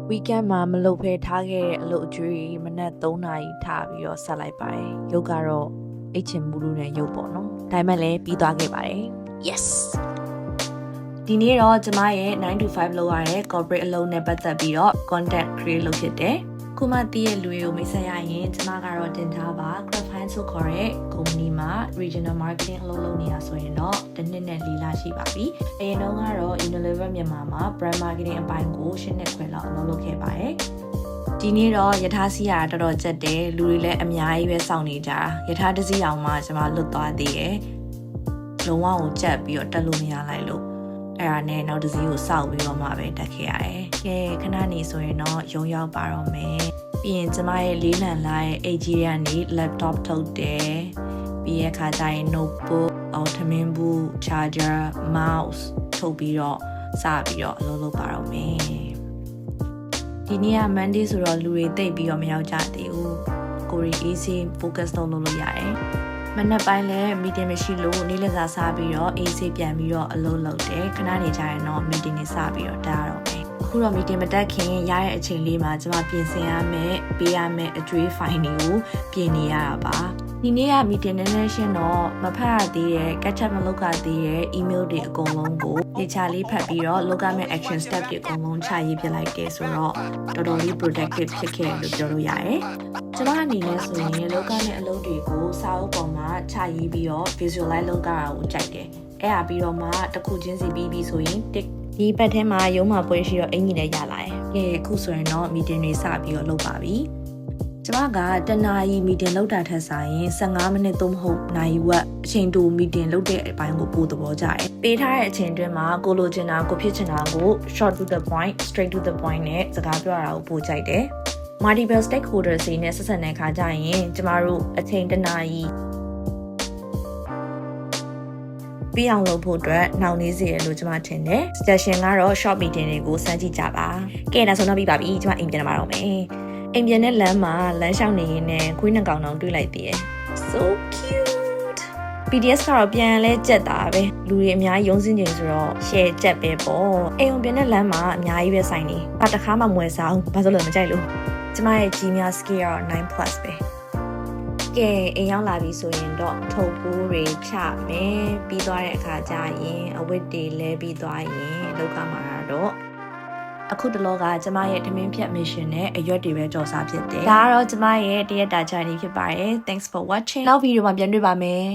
weekend မှာမလုပ်ဖဲထားခဲ့တဲ့အလုပ်အကျွေးမနက်3နာရီထားပြီးတော့ဆက်လိုက်ပါတယ်ရုပ်ကတော့အိတ်ချင်မှုလူနဲ့ရုပ်ပေါ့နော်ဒါမှလည်းပြီးသွားခဲ့ပါတယ် yes ဒီနေ့တော့ကျမရဲ့9 to 5လုပ်ရတဲ့ corporate အလုပ်နဲ့ပတ်သက်ပြီးတော့ content create လုပ်ဖြစ်တယ်ခုမှတည့်ရဲ့လူတွေကိုမိတ်ဆက်ရရင်ကျမကတော့တင်ထားပါ Craftfine ဆိုခေါ်တဲ့ company မှာ regional marketing အလုပ်လုပ်နေတာဆိုရင်တော့တစ်နှစ်နဲ့4လရှိပါပြီအရင်တော့ကတော့ Unilever မြန်မာမှာ brand marketing အပိုင်းကို10နှစ်ခွဲလောက်အလုပ်လုပ်ခဲ့ပါတယ်ဒီနေ့တော့ယထာစီးရတာတော်တော်ကြက်တယ်လူတွေလည်းအများကြီးပဲစောင့်နေကြတာယထာတစ်စီးအောင်မှကျမလွတ်သွားသေးတယ်လုံးဝကိုကြက်ပြီးတော့တက်လို့မရလိုက်လို့အဲ့ဒါနဲ့နောက်တစ်စီးကိုစောက်ပြီးတော့မှပဲတက်ခဲ့ရတယ်။ကဲခဏနေဆိုရင်တော့ရုံရောက်ပါတော့မယ်။ပြီးရင်ကျမရဲ့လေးလံလာရဲ့ AG ကနေ laptop ထုတ်တယ်။ပြီးရဲ့ခါကျရင် notebook, ထမင်းဘူး, charger, mouse ထုတ်ပြီးတော့စပြီးတော့အလုပ်လုပ်ပါတော့မယ်။ဒီနေ့က Monday ဆိုတော့လူတွေတိတ်ပြီးတော့မရောက်ကြသေးဘူး။ကိုရီ easy focus လုပ်လို့ရတယ်။မနက်ပိုင်းလဲ meeting မရှိလို့နေ့လည်စာစားပြီးတော့ AC ပြန်ပြီးတော့အလုပ်လုပ်တယ်ခဏနေကြရင်တော့ meeting တွေစပြီးတော့တားတော့မယ်အခုတော့ meeting မတက်ခင်ရတဲ့အချိန်လေးမှာကျွန်မပြင်ဆင်ရမယ်ပေးရမယ်အကျွေး file တွေကိုပြင်နေရတာပါဒီနေ့က meeting နဲ့ရှင်းတော့မဖတ်ရသေးတဲ့ catch up မလုပ်ရသေးတဲ့ email တွေအကုန်လုံးကိုတေချာလေးဖတ်ပြီးတော့လုပ်ရမယ့် action step တွေအကုန်လုံးချရေးပြလိုက်တယ်ဆိုတော့တော်တော်လေး productive ဖြစ်ခဲ့လို့ပြောလို့ရတယ်ကျမအနေနဲ့ဆိုရင်လောကနဲ့အလုပ်တွေကိုစာအုပ်ပေါ်မှာချရေးပြီးတော့ visualize လုပ်ကြတာကိုကြိုက်တယ်။အဲ့ဒါပြီးတော့မှတစ်ခုချင်းစီပြီးဆိုရင်ဒီဘက်ထဲမှာရုံးမှာပွဲရှိတော့အင်ကြီးလည်းရလာတယ်။ကဲအခုဆိုရင်တော့ meeting တွေစပြီးတော့လုပ်ပါပြီ။ကျမကတနာရီ meeting လုပ်တာထက်စာရင်15မိနစ်သို့မဟုတ်နိုင်ဝက်အချိန်တူ meeting လုပ်တဲ့အပိုင်းကိုပို့သဘောကျတယ်။ပေးထားတဲ့အချိန်တွင်းမှာကိုလိုချင်တာကိုဖြစ်ချင်တာကို short to the point, straight to the point နဲ့စကားပြောရတာကိုပို့ကြိုက်တယ်။ multiple stakeholders တွေနဲ့ဆက်ဆံတဲ့အခါကျရင်ကျမတို့အချိန်တနာရီပြီးအောင်လုပ်ဖို့အတွက်နှောင့်နှေးစေရလို့ကျမထင်တယ် session ကတော့ short meeting တွေကိုစမ်းကြည့်ကြပါကဲဒါဆိုတော့ပြီးပါပြီကျမအိမ်ပြန်လာတော့မယ်အိမ်ပြန်တဲ့လမ်းမှာလမ်းလျှောက်နေရင်းနဲ့ခွေးနှကောင်တောင်တွေ့လိုက်သေးတယ် so cute PDS ကတော့ပြန်လဲကြက်တာပဲလူတွေအများကြီးရုံးစင်းချိန်ဆိုတော့ share ကြက်ပဲပေါ့အိမ်ပြန်တဲ့လမ်းမှာအများကြီးပဲဆိုင်နေဘာတစ်ခါမှမဝယ်စားဘူးဘာလို့လဲမကြိုက်လို့ကျမရဲ့ Genius Scale 9 plus ပဲကဲအိမ်ရောက်လာပြီဆိုရင်တော့ထုတ်ပိုးတွေဖြမယ်ပြီးသွားတဲ့အခါကျရင်အဝတ်တွေလဲပြီးသွားရင်လောက်ကမှာတော့အခုတလောကကျမရဲ့ထမင်းဖြတ် mission နဲ့အရွက်တွေပဲကြော်စားဖြစ်တယ်ဒါကတော့ကျမရဲ့တရက်တာ journey ဖြစ်ပါတယ် thanks for watching နောက်ဗီဒီယိုမှာပြန်တွေ့ပါမယ်